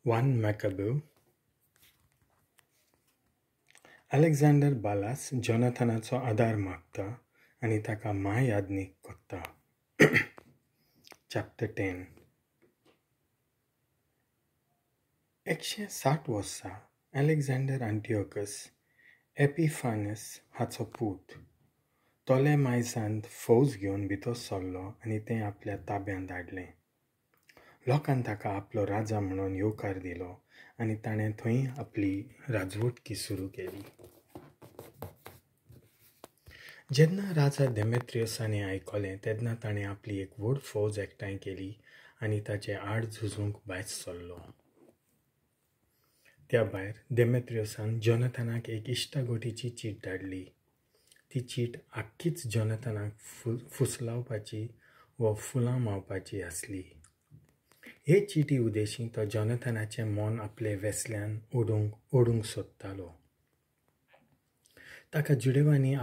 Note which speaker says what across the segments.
Speaker 1: 1 Maccabee. Alexander बालास जोनाथनाचो आदार मागता आनी ताका महायाज्ञीक कोत्ता. चॅप्टर 10. 160 वर्सां अलेक्झांडर आंटियोकस एपिफानस हाचो पूत तोले मायसांत फौज घेवन भितर सरलो आनी तें आपल्या ताब्यांत हाडलें. लोकांनी ताका आपलो राजा म्हणून येवकार दिलो आनी ताणें थंय आपली राजवटकी सुरू केली. जेन्ना राजा डेमेत्रियसाने आयकलें तेन्ना ताणें आपली एक व्हड फौज एकठांय केली आनी ताचे आड झुजूंक भायर सरलो. त्या भायर डेमेत्रियसान जोनाथनाक एक इश्टागोटीची चीट धाडली. ती चीट आख्खीच जोनाथनाक फुसलावपाची व फुलां मावपाची आसली. हे चिटी उदेशी तो जोनाथनाचें मोन आपले वेसल्यान ओडूंक सोदतालो. ताका जुडेवांनी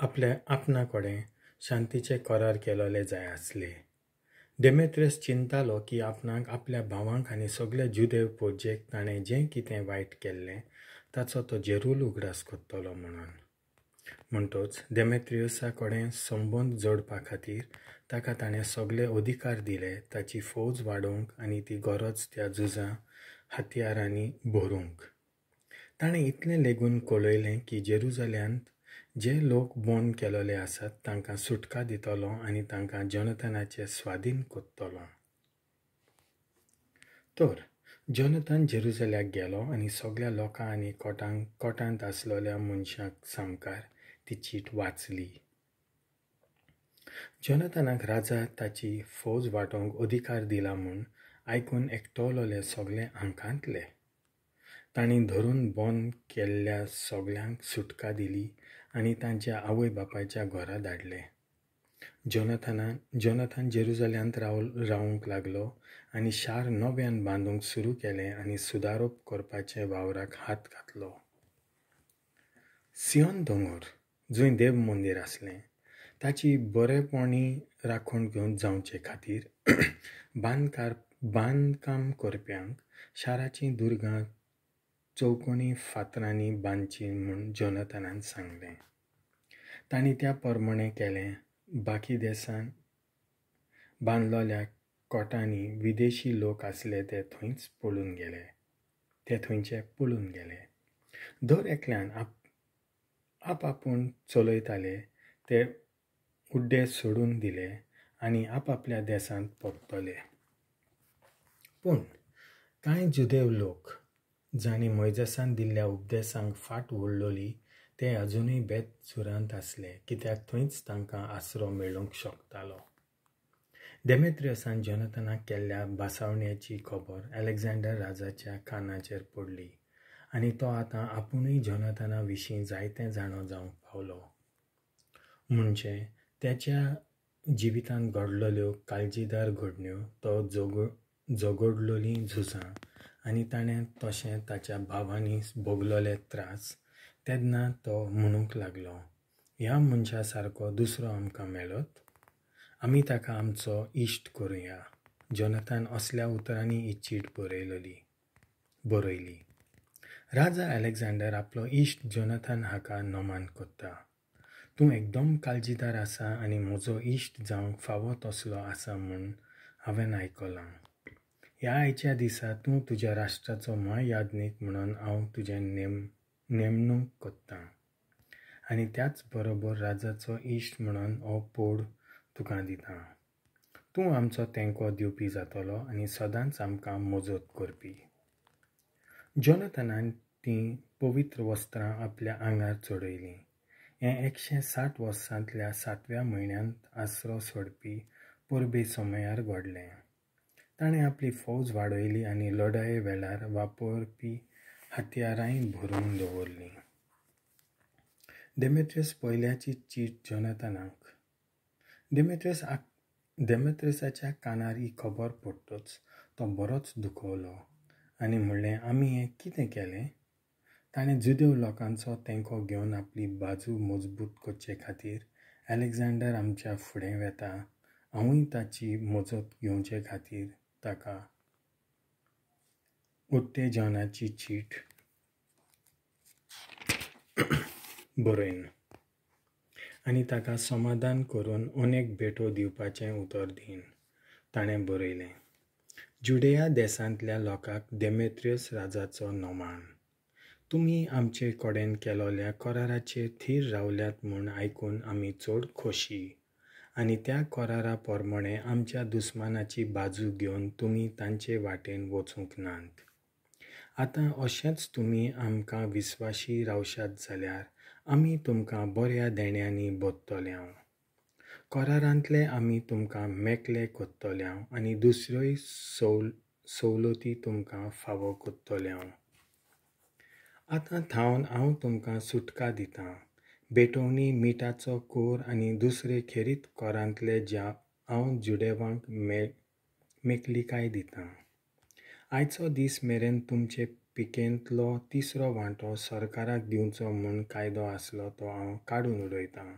Speaker 1: आपल्या आपणा कडेन शांतीचे करार केलोले जाय आसले. डेमेत्रियस चिंतालो की आपणाक आपल्या भावांक आनी सगळ्या जुदेव पोरजेक ताणें जें कितें वायट केल्लें ताचो तो जेरूल उगडास कोत्तलो म्हणून. म्हणटच डेमेत्रियसा कडेन संबंद जोडपा खातीर ताका ताणें सगळे अधिकार दिले ताची फौज वाडोवंक आनी ती गरज त्या झुजां हत्यारांनी भरूंक. ताणें इतलें लेगून कळयलें की जेरुजल्यांत जे लोक बोंड केलोले आसात तांकां सुटका दितलो आनी तांकां जोनाथनाचे स्वाधीन कोत्तलो. तर जोनाथन जेरुजल्याक गेलो आनी सगळ्या लोकां आनी कोटांत आसलोल्या मनशांक सामकार ती चीट वाचली. जोनाथनाक राजा ताची फौज वांटोवंक अधिकार दिला म्हूण आयकून एकटवलोले सगळे आंकांतले. तांणी धरून बोंड केल्ल्या सगळ्यांक सुटका दिली आनी तांच्या आवय बापायच्या घरा धाडले. जोनाथन जेरुजल्यांत रावूंक लागलो आनी शार नव्यान बांदूंक सुरू केलें आनी सुदारप करपाचे वावराक हात घातलो. सियोन दोंगर, जंय देव मंदिर आसलें, ताची बरेपणी राखण घेवन जावचे खातीर बांदकाम करप्यांक शाराचीं दुर्गां चौकोनी फातरांनी बांदची म्हूण जोनाथनान सांगलें. तांणी त्या प्रमाणें केलें. बाकी देशांत बांदलोल्या कोटांनी विदेशी लोक आसले ते थंयचे पळून गेले. दर एकल्यान आपूण चलयताले ते उड्डे सोडून दिले आनी आपापल्या देशांत परतले. पूण कांय जुदेव लोक जांणी मोइजेसान दिल्ल्या उपदेशांक फाट ओडलोली ते अजुनूय बेतझुरांत आसले, कित्याक थंयच तांकां आसरो मेळूंक शकतालो. डेमेत्रियसान जोनाथनाक केल्ल्या बासावण्याची खबर अलेक्झांडर राजाच्या कानाचेर पडली आनी तो आतां आपुणूय जोनाथना विशीं जायतें जाणो जावंक पावलो. म्हणजे त्याच्या जिवितांत घडलोल्यो काळजीदार घडण्यो, तो झगडलोलीं झुजां आनी ताणें तशें ताच्या भावांनी भोगलोले त्रास. तेन्ना तो म्हणूंक लागलो, ह्या मनशा सारको दुसरो आमकां मेळत? आमी ताका आमचो इश्ट करुया. जोनाथन असल्या उतरांनी ही चीट बरयली. राजा अलेक्झांडर आपलो इश्ट जोनाथन हाका नमन कोत्ता. तूं एकदम काळजीदार आसा आनी म्हजो इश्ट जावंक फावो तसलो आसा म्हूण हांवें आयकलां. ह्या आयच्या दिसा तूं तुज्या राष्ट्राचो महायाज्ञीक म्हणून हांव तुजें नेमणूक कोत्तां आनी त्याच बरोबर राजाचो इश्ट म्हणून हो पोड तुका दितां. तूं आमचो तेंको दिवपी जातलो आनी सदांच आमकां मजत करपी. जोनाथनान तीं पवित्र वस्त्रां आपल्या आंगार चडयलीं. हें 160 वर्सांतल्या 7व्या म्हयन्यांत आसरो सोडपी परबे समयार घडलें. ताणें आपली फौज वाडयली आनी लढाये वेळार वापरपी हत्यारांय भरून दवरलीं. Demetrius पयल्याची cheat जोनाथनाक. डेमेत्रियसाच्या कानार ही खबर पडटच तो बरोच दुखवलो आनी म्हणलें, आमी हें कितें केलें? ताणें जुदेव लोकांचो तेंको घेवन आपली बाजू मजबूत करचे खातीर अलेक्झांडर आमच्या फुडें वेता. हांवूय ताची मजत घेवचे खातीर ताका उत्तेजनाची चीट बरयन आनी ताका समाधान करून अनेक भेटो दिवपाचें उतर दीन ताणें बरयलें. जुडेया देसांतल्या लोकांक देमेत्रियस राजाचो नोमान. तुमी आमचे कडेन केलोल्या कराराचेर थीर रावल्यात म्हूण आयकून आमी चड खोशी. आनी त्या करारा प्रमाणे आमच्या दुस्मानाची बाजू घेवन तुमी तांचे वाटेन वचूंक नात. आतां अशेंच तुमी आमकां विस्वाशी रावशात जाल्यार आमी तुमकां बऱ्या देण्यांनी बोदतल्यांव. करारांतले आमी तुमकां मेकळे कोत्तल्यांव आनी दुसऱ्योय सवलती तुमकां फावो कोत्तल्यांव. आतां थावन हांव तुमकां सुटका दितां. बेटोवणी मिठाचो कोर आनी दुसरे खेरीत कोरांतले ज्या हांव जुडेवांक मेकळीकाय दितां. आयचो दीस मेरेन तुमचे पिकेंतलो तिसरो वांटो सरकाराक दिवचो म्हूण कायदो आसलो तो हांव काडून उडयतां.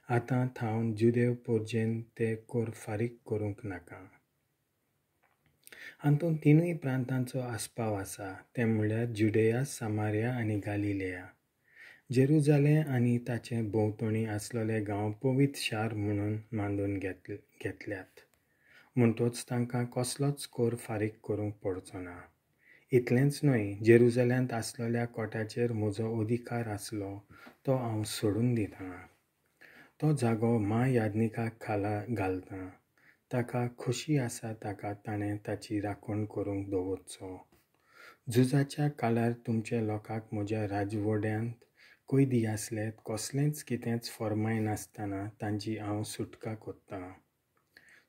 Speaker 1: आतां थावन जुदेव पोरजेन ते कोर फारीक करूंक नाका. हातूंत तिनूय प्रांतांचो आस्पाव आसा, ते म्हळ्यार जुडेया, सामारिया आनी गालिलेया. जेरुजालेम आनी ताचे भोंवतणी आसलोले गांव पवित्र शार म्हणून मांडून घेतल्यात. म्हणटच तांकां कसलोच कोर फारीक करूंक पडचो ना. इतलेंच न्हय, जेरुजाल्यांत आसलोल्या कोट्याचेर म्हजो अधिकार आसलो तो हांव सोडून दितां. तो जागो महायाजनिकाक खाला घालतां. ताका खोशी आसा ताका ताणें ताची राखण करूंक दवरचो. झुजाच्या काळार तुमचे लोकांक म्हज्या राजवड्यांत कैदी आसले कसलेंच कितेंच फर्माय नासतना तांची हांव सुटका कोत्तां.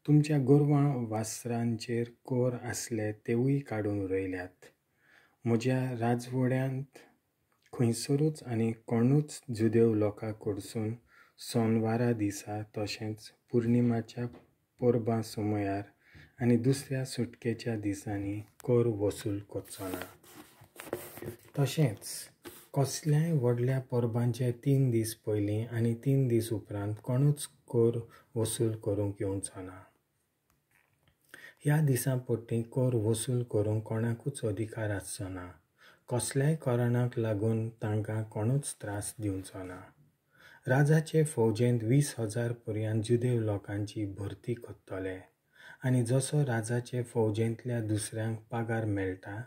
Speaker 1: तुमच्या गोरवां वासरांचेर कोर आसले तेवूय काडून उडयल्यात. म्हज्या राजवड्यांत खंयसरूच आनी कोणूच जुदेव लोकां कडसून सोनवारा दिसा तशेंच पुर्णिमाच्या परबां सुमयार आनी दुसऱ्या सुटकेच्या दिसांनी कोर वसूल कोत्चो ना. तशेंच कसल्याय व्हडल्या परबांचे 3 दीस पयलीं आनी 3 दीस उपरांत कोणूच कोर वसूल करूंक येवचो ना. ह्या दिसां पट्टी कोर वसूल करूंक कोणाकूच अधिकार आसचो ना. कसल्याय कारणाक लागून तांकां कोणूच त्रास दिवचो ना. राजाचे फौजेंत 20,000 पर्यंत जुदेव लोकांची भरती कोत्तले आनी जसो राजाचे फौजेंतल्या दुसऱ्यांक पागार मेळटा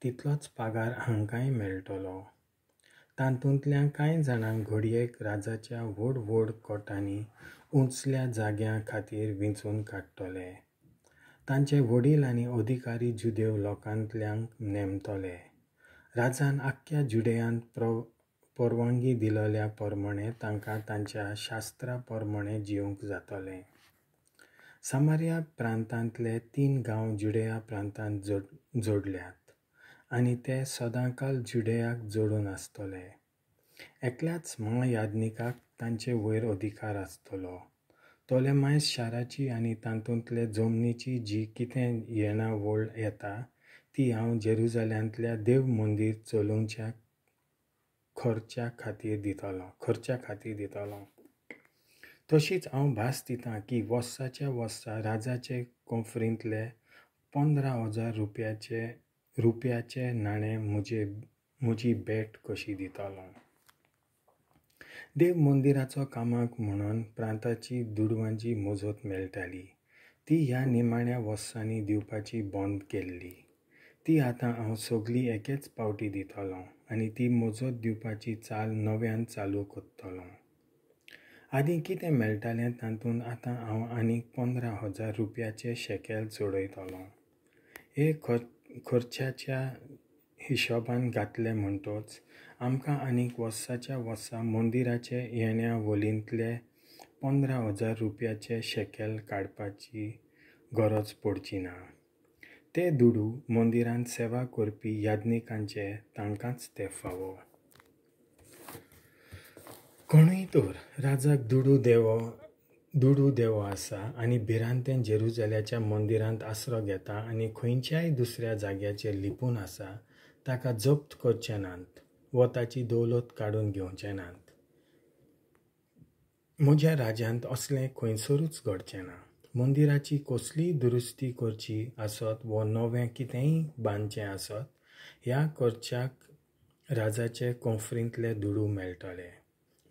Speaker 1: तितलोच पागार हांकांय मेळटलो. तातूंतल्या कांय जाणांक घडयेक राजाच्या व्हड व्हड कोटांनी उंचल्या जाग्यां खातीर विंचून काडटले. तांचे वडील आनी अधिकारी जुदेव लोकांतल्यांक नेमतले. राजान आख्ख्या जुडेयांत परवानगी दिलोल्या प्रमाणे तांकां तांच्या शास्त्रा प्रमाणे जिवंक जातलें. सामारिया प्रांतांतले 3 गांव जुडेया प्रांतांत जोडल्यात आनी ते सदांकाल जुडेयाक जोडून आसतले. एकल्याच महायाजनिकाक तांचे वयर अधिकार आसतलो. तोलेमायस शाराची आनी तातूंतले जमनीची जी कितें येणावळ येता ती हांव जेरुजाल्यांतल्या देव मंदीर चलोवच्या खर्च्या खातीर दितलो. तशीच हांव भास दितां की वर्साच्या वर्सा राजाचे कोंफरींतले 15,000 रुपयाचे नाणें म्हजी भेट कशी दितलो. देव मंदिराचो कामाक म्हणून प्रांताची दुडवांची मजत मेळटाली ती ह्या निमाण्या वर्सांनी दिवपाची बंद केल्ली. ती आतां हांव सगळी एकेच पावटी दितलों आनी ती मजत दिवपाची चाल नव्यान चालू कोत्तलों. आदीं कितें मेळटालें तातूंत आतां हांव आनीक 15,000 रुपयाचे शेकेल जोडयतलों. हे खर्च्याच्या हिशोबान घातले म्हणटच आमकां आनीक वर्साच्या वर्सा मंदिराचे येण्यावळींतले 15,000 रुपयाचे शेकेल काडपाची गरज पडची ना. ते दुडू मंदिरांत सेवा करपी याजनिकांचे तांकांच ते फावो. कोणूय तर राजाक दुडू देवो आसा आनी भिरांतें जेरुजाल्याच्या मंदिरांत आसरो घेता आनी खंयच्याय दुसऱ्या जाग्याचेर लिपून आसा ताका जप्त करचे नात व ताची दौलत काडून घेवचे नात. म्हज्या राज्यांत असलें खंयसरूच घडचें ना. मंदिराची कसलीय दुरुस्ती करची आसत व नवें कितेंय बांदचें आसत, ह्या खर्चाक राजाचे कॉन्फरींतले दुडू मेळटले.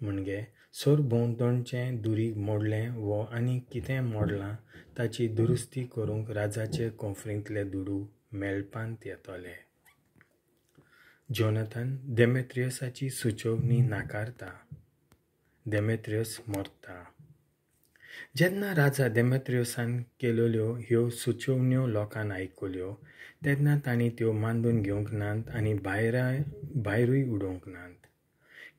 Speaker 1: म्हणजे सरभोंवतणचें दुरीग मोडलें व आनी कितें मोडलां ताची दुरुस्ती करूंक राजाचे कॉन्फरींतले दुडू मेळपांत येतले. जोनाथन देमेत्रियसाची सुचोवणी नाकारता. देमेत्रियस मरता. जेन्ना राजा देमेत्रियसान केलेल्यो ह्यो सुचोवण्यो लोकांन आयकल्यो तेन्ना तांणी त्यो मांडून घेवंक नात आनी भायरूय उडोवंक नात.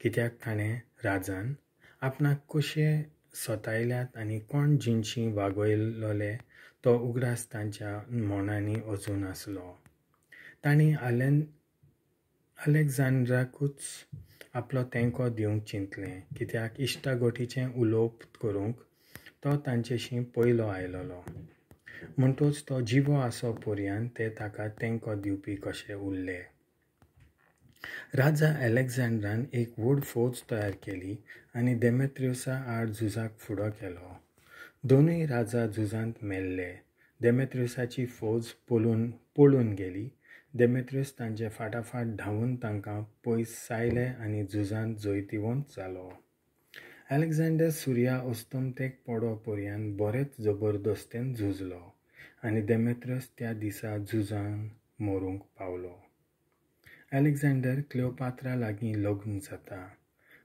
Speaker 1: कित्याक ताणें राजान आपणाक कशे सतायल्यात आनी कोण जिणशी वागयलोले तो उगडास तांच्या मोनांनी अजून आसलो. तांणी अलेक्झांड्राकूच आपलो तेंको दिवंक चिंतलें, कित्याक इश्टागोटीचें उलोवप करूंक तो तांचेशी पयलो आयलोलो. म्हणटूच तो जिवो आसो पर्यंत ते ताका तेंको दिवपी कशे उरले. राजा अलेक्झांड्रान एक व्हड फौज तयार केली आनी देमेत्रियसा आड झुजाक फुडो केलो. दोनूय राजा झुजांत मेल्ले. देमेत्रियसाची फौज पळून गेली. देमेत्रियस तांचे फाटाफाट धांवून तांकां पयस सायले आनी झुजांत जैतिवंत जालो. अलेक्झांडर सुर्या अस्तंतेक पडो पर्यंत बरेच जबरदस्तेन झुजलो आनी देमेत्रियस त्या दिसा झुजान मरूंक पावलो. अलेक्झांडर क्लिओपात्रा लागीं लग्न जाता.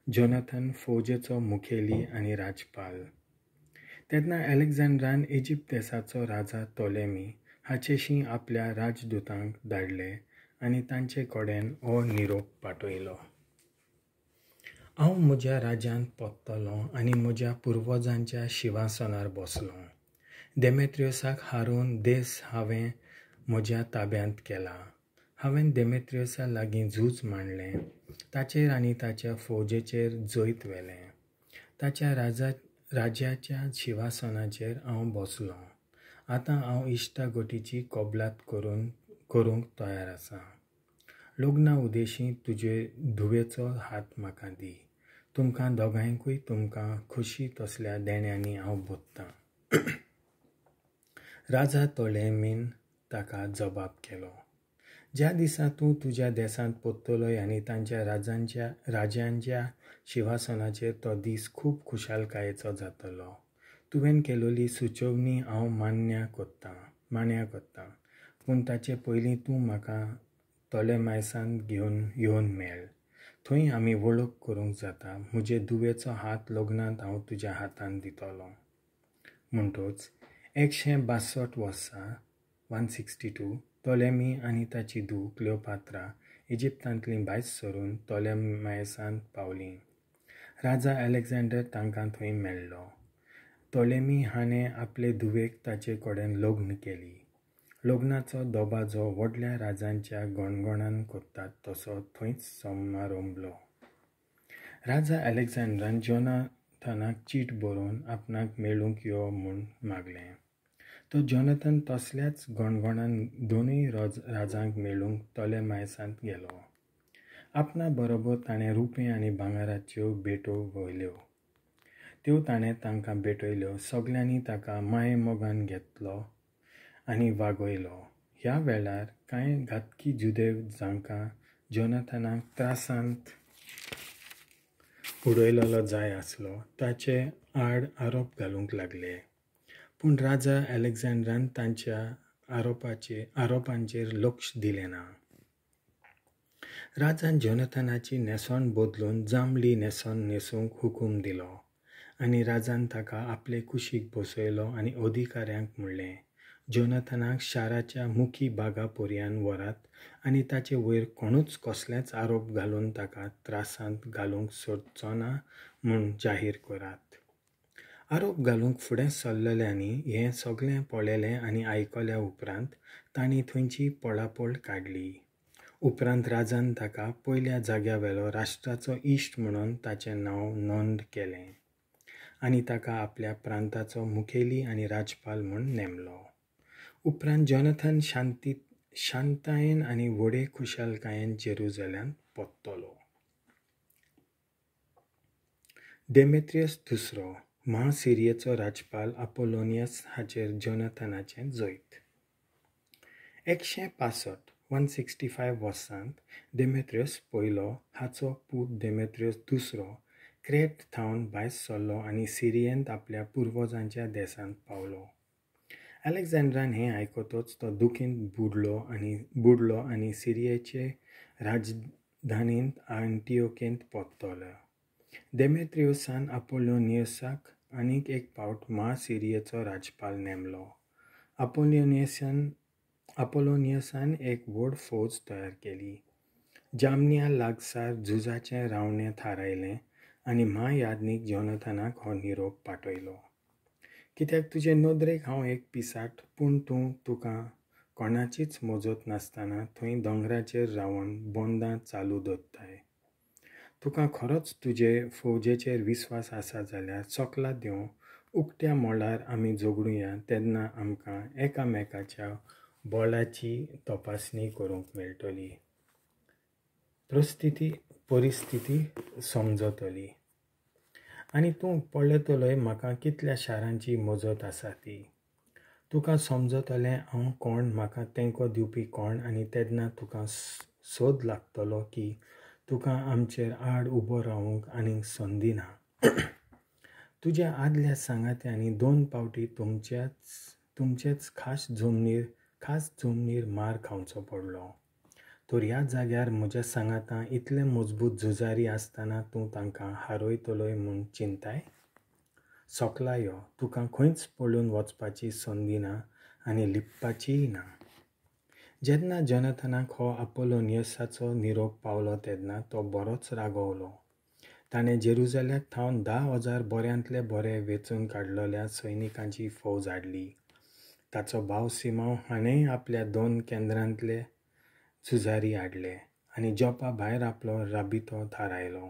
Speaker 1: जोनाथन फौजेचो मुखेली आनी राजपाल. तेन्ना अलेक्झांड्रान इजिप्त देशाचो राजा टॉलेमी हाचेशी आपल्या राजदूतांक धाडले आनी तांचे कडेन हो निरोप पाठयलो. हांव म्हज्या राज्यांत पोत्तलों आनी म्हज्या पुर्वजांच्या शिवासनार बसलों. देमेत्रियसाक हारून देश हांवें म्हज्या ताब्यांत केला. हांवें देमेत्रियसा लागीं झूज मांडलें. ताचेर आनी ताच्या फौजेचेर जैत व्हेलें. ताच्या राज्याच्या शिवासनाचेर हांव बसलों. आतां हांव इश्टागोटीची कबलात करूंक तयार आसां. लग्ना उदेशी तुजे धुवेचो हात म्हाका दी. तुमकां दोगांयकूय तुमकां खुशी तसल्या देण्यांनी हांव भोगतां. राजा टॉलेमीन ताका जबाब केलो. ज्या दिसा तूं तुज्या देशांत पोत्तलोय आनी तांच्या राज्यांच्या शिवासनाचेर तो दीस खूब खुशालकायेचो जातलो. तुवें केलेली सुचोवणी हांव मान्य करतां, पूण ताचे पयलीं तूं म्हाका टॉलेमायसांत घेवन येवन मेळ. थंय आमी वळख करूंक जाता. म्हजे धुवेचो हात लग्नांत हांव तुज्या हातांत दितलो. म्हणटूच 162 वर्सां 162 टॉलेमी आनी ताची धूव क्लिओपात्रा इजिप्तांतलीं भायर सरून टॉलेमायसांत पावलीं. राजा अलेक्झांडर तांकां थंय मेळ्ळो. टॉलेमी हाणें आपले धुवेक ताचे कडेन लग्न केली. लग्नाचो दबाजो व्हडल्या राजांच्या गणगणान करतात तसो थंयच समारंभलो. राजा अलेक्झांड्रान जोनाथनाक चीट बरोवन आपणाक मेळूंक यो म्हूण मागलें. तो जोनाथन तसल्याच गणगणान दोनूय राजांक मेळूंक टॉलेमायसांत गेलो. आपणा बरोबर ताणें रुपें आनी भांगाराच्यो भेटो व्हयल्यो. त्यो ताणें तांकां भेटयल्यो. सगल्यांनी ताका माये मोगान घेतलो आनी वागयलो. ह्या वेळार कांय घातकी जुदेव जांकां जोनाथनाक त्रासांत उडयलोलो जाय आसलो ताचे आड आरोप घालूंक लागले. पूण राजा अलेक्झांड्रान तांच्या आरोपांचेर लक्ष दिलें ना. राजान जोनाथनाची न्हेसोण बदलून जांबळी न्हेसोण न्हेसूंक हुकूम दिलो आनी राजान ताका आपले कुशीक बसयलो आनी अधिकाऱ्यांक म्हणलें, जोनाथनाक शाराच्या मुखी बागा पर्यंत व्हरात आनी ताचे वयर कोणूच कसलेच आरोप घालून ताका त्रासांत घालूंक सोदचो ना म्हूण जाहीर करात. आरोप घालूंक फुडें सरलेल्यांनी हें सगळें पळयलें आनी आयकल्या उपरांत तांणी थंयची पळापळ काडली. उपरांत राजान ताका पयल्या जाग्यावेलो राष्ट्राचो इश्ट म्हणून ताचें नांव नोंद केलें आनी ताका आपल्या प्रांताचो मुखेली आनी राजपाल म्हूण नेमलो. उपरांत जोनाथन शांतायेन आनी व्हडे खुशालकायेन जेरुसलेमांत पोत्तलो. देमेत्रियस दुसरो महासिरियेचो राजपाल आपोलोनियस हाचेर जोनाथनाचें जैत. 165 वर्सांत डेमेत्रियस पयलो हाचो पूत डेमेत्रियस दुसरो क्रेट थावन भायर सरलो आनी सिरियेंत आपल्या पुर्वजांच्या देशांत पावलो. अलेक्झांड्रान हें आयकतच तो दुखीन बुडलो आनी सिरियेचे राजधानींत एंटिओकेंत परतलो. डेमेत्रियसान आपोलोनियसाक आनीक एक फावट महासिरियेचो राजपाल नेमलो. आपोलोनियसान एक व्हड फौज तयार केली. जामनिया लागसार झुजाचें रावणें थारायलें आनी महायाज्ञीक जोनाथनाक हो निरोप पाठयलो. कित्याक तुजे नदरेक हांव एक पिसाट, पूण तुका कोणाचीच मजत नासतना थंय दोंगराचेर रावन बोंदां चालू दवरताय. तुका खरोच तुजे फौजेचेर विस्वास आसा जाल्यार चोकला दिवं उक्त्या मोलार आमी झगडुया तेन्ना आमकां एकामेकाच्या बोलाची तपासणी करूंक मेळटली. परिस्थिती समजतली आनी तूं पळयतलोय म्हाका कितल्या शारांची मजत आसा ती. तुका समजतलें हांव कोण, म्हाका तेंको दिवपी कोण आनी तेन्ना तुका सोद लागतलो की तुका आमचेर आड उबो रावूंक आनीक संदी ना. तुज्या आदल्या सांगात्यांनी 2 फावटी तुमचेच खास जमनीर मार खावचो पडलो. तर ह्या जाग्यार म्हज्या सांगातां इतले मजबूत झुजारी आसतना तूं तांकां हारयतलोय म्हूण चिंताय? सोकला यो, तुका खंयच पळून वचपाची संदी ना आनी लिपपाचीय ना. जेन्ना जोनाथनाक हो आपोलोनियसाचो निरोप पावलो तेन्ना तो बरोच रागवलो. ताणें जेरुसालेमाक थावन 10,000 बऱ्यांतले बरे वेंचून काडलेल्या सैनिकांची फौज हाडली. ताचो भाव सिमाव हाणेंय आपल्या 2 केंद्रांतले झुजारी हाडले आनी जोपा भायर आपलो राबितो थारायलो.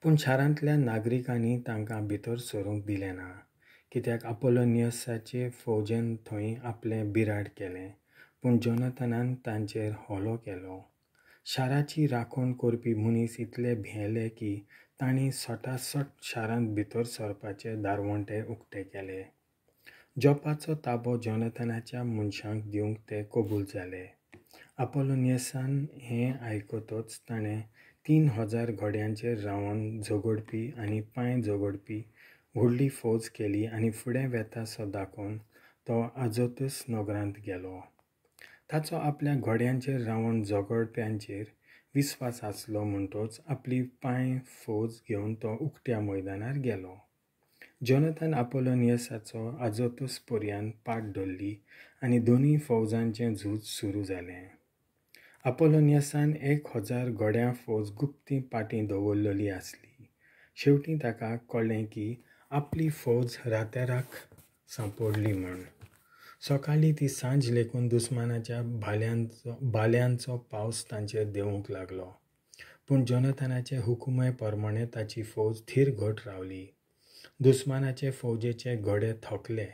Speaker 1: पूण शारांतल्या नागरिकांनी तांकां भितर सरूंक दिलें ना, कित्याक आपोलोनियसाचे फौजेन थंय आपलें बिराड केलें. पूण जोनाथनान तांचेर हल्लो केलो. शाराची राखण करपी मनीस इतले भियेले की तांणी सटासट शारांत भितर सरपाचे दारवंटे उक्ते केले. जोपाचो ताबो जोनाथनाच्या मनशांक दिवंक ते कबूल जाले. आपोलोनियसान हें आयकतच ताणें 3,000 घोड्यांचेर रावन झगडपी आनी पांय झगडपी व्हडली फौज केली आनी फुडें वेता सो दाखोवन तो आजोतस नगरांत गेलो. ताचो आपल्या घोड्यांचेर रावन झगडप्यांचेर विस्वास आसलो म्हणटच आपली पांय फौज घेवन तो उक्त्या मैदानार गेलो. जोनाथन आपोलोनियसाचो आजोतस पर्यंत पाट धरली आनी दोनूय फौजांचें झूज सुरू जालें. आपोलोनियसान 1,000 घोड्यां फौज गुप्ती पाटी दवरलेली आसली. शेवटी ताका कळ्ळें की आपली फौज रातेराक सांपडली म्हूण. सकाळीं ती सांज लेकून दुस्मानाच्या भाल्यांचो पावस तांचेर देंवूंक लागलो. पूण जोनाथनाचे हुकुमे प्रमाणें ताची फौज थीर घट रावली. दुस्मानाचे फौजेचे घोडे थकले.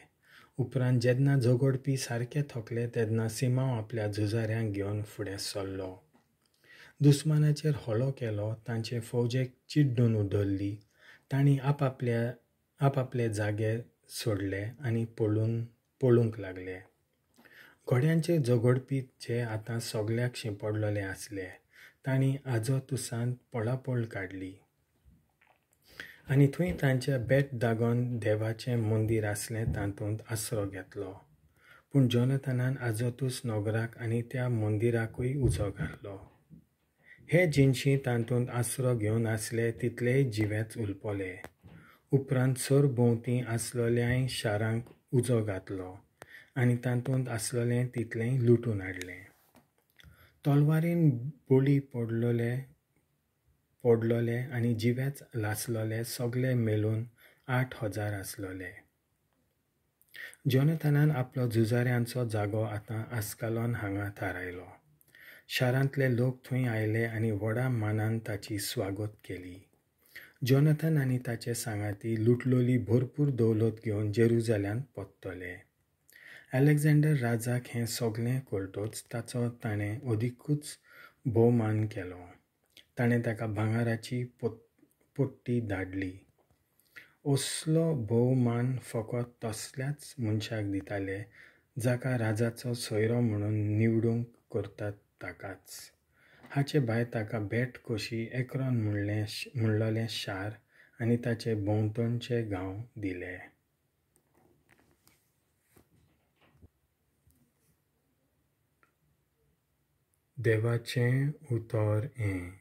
Speaker 1: उपरांत जेन्ना झगडपी सारके थकले तेन्ना सिमाव आपल्या झुजाऱ्यांक घेवन फुडें सरलो. दुस्मानाचेर हल्लो केलो. तांचे फौजेक चिड्डून उडयली. तांणी आपआपले जागे सोडले आनी पळूंक लागले. घोड्यांचेर झगडपी जे आतां सगळ्याक शिंपडलेले आसले तांणी आजोतुसांत पळापळ काडली आनी थंय तांच्या बेट दागोन देवाचें मंदीर आसलें तातूंत आसरो घेतलो. पूण जोनाथनान आजोतूस नगराक आनी त्या मंदिराकूय उजो घातलो. हे जिनशी तातूंत आसरो घेवन आसले तितलेय जिवेच उलपले. उपरांत सरभोंवती आसलेल्याय शारांक उजो घातलो आनी तातूंत आसलेलें तितलेंय लुटून हाडलें. तलवारीन बळी पडलोले आनी जिवेच लासलोले सगळे मेळून 8,000 आसलोले. जोनाथनान आपलो झुजाऱ्यांचो जागो आतां आस्कालोन हांगा थारायलो. शारांतले लोक थंय आयले आनी व्हडा मानान ताची स्वागत केली. जोनाथन आनी ताचे सांगाती लुटलोली भरपूर दौलत घेवन जेरुसालेमांत परतले. अलेक्झांडर राजाक हें सगळें कळटच ताणें अदिकूच भोवमान केलो. ताणें ताका भांगाराची पट्टी धाडली. असलो भोवमान फकत तसल्याच मनशाक दिताले जाका राजाचो सोयरो म्हणून निवडूंक करतात ताकाच. हाचे भायर ताका बेट कोशी एकरोन म्हणलोलें शार आनी ताचे भोंवतणचे गांव दिले. देवाचें उतर हें